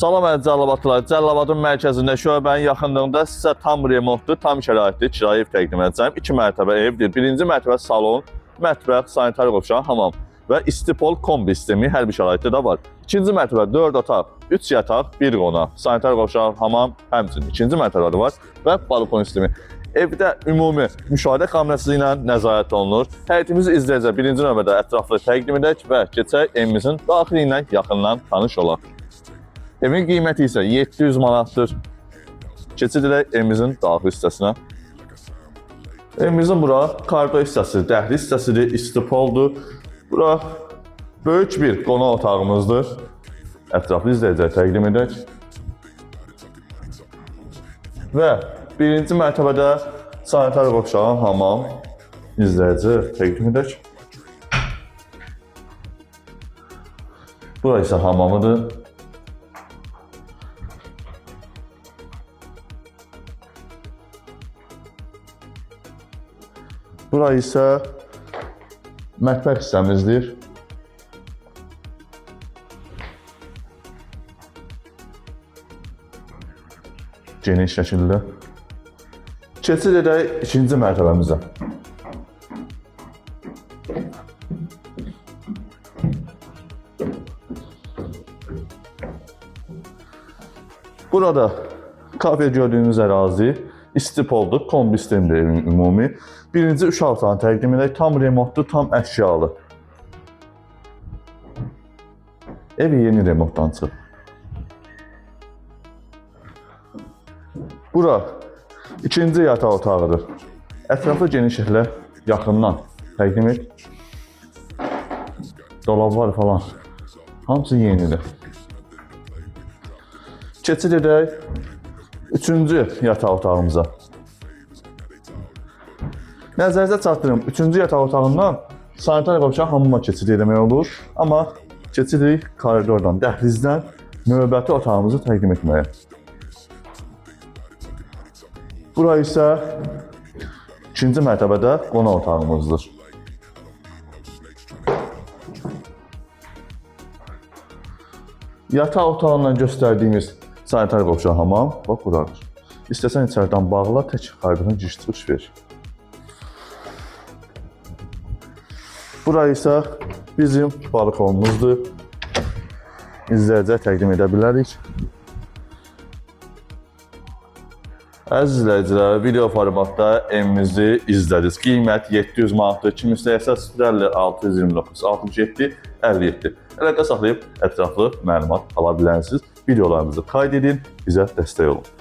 Salam əziz Cəlilabadlılar. Cəlilabadın mərkəzində şöbənin yaxınlığında sizə tam remontlu, tam şəraitli kirayə ev təqdim edəcəm. 2 mərtəbə evdir. Birinci mərtəbə salon, mətbəx, sanitar qovşaq, hamam və istipol kombi sistemi hər bir şəraitdə də var. İkinci mərtəbə 4 otaq, 3 yataq, 1 qonaq, sanitar qovşaq, hamam həmçinin ikinci mərtəbədə var və balkon sistemi. Evdə ümumi müşahidə kamerası ilə nəzarət olunur. Həyətimizi izləyəcək birinci növbədə ətraflı təqdim edək və keçək evimizin daxili ilə yaxından tanış olaq. Evin qiyməti isə 700 manatdır. Keçid edək evimizin daxili hissəsinə. Evimizin bura korridor hissəsi, dəhliz hissəsidir, istipoldur. Bura böyük bir qonaq otağımızdır. Ətraflı izləyəcək təqdim edək. Və birinci mərtəbədə sanitar qovşağın hamam izləyəcək təqdim edək. Bura isə hamamıdır. Bura isə mətbəx hissəmizdir. Geniş şəkildə. Keçid edək ikinci mərtəbəmizə. Burada kafe gördüyünüz ərazi istipoldur, kombi sistemdir evin ümumi. Birinci uşaq otağını təqdim edək, tam remontlu, tam əşyalı. Ev yeni remontdan çıxıb. Bura ikinci yataq otağıdır. Ətraflı genişliklə yaxından təqdim et. Dolablar falan, hamısı yenidir. Keçid edək üçüncü yataq otağımıza. Nəzərinizə çatdırım, üçüncü yataq otağından sanitar qovşaq hamama keçid eləmək olur. Amma keçid edirik koridordan, dəhlizdən növbəti otağımızı təqdim etməyə. Bura isə ikinci mərtəbədə qonaq otağımızdır. Yataq otağından göstərdiyimiz sanitar qovşaq hamam bax buradır. İstəsən içəridən bağla, tək koridorun giriş çıxış ver. Bura isə bizim balkonumuzdur. İzləyəcək təqdim edə bilərik. Əziz izləyicilər, video formatda evimizi izlədiniz. Qiymət 700 manatdır. Kim istəyirsə 050 629 67 57. Əlaqə saxlayıb ətraflı məlumat ala bilərsiniz. Videolarımızı qayd edin, bizə dəstək olun.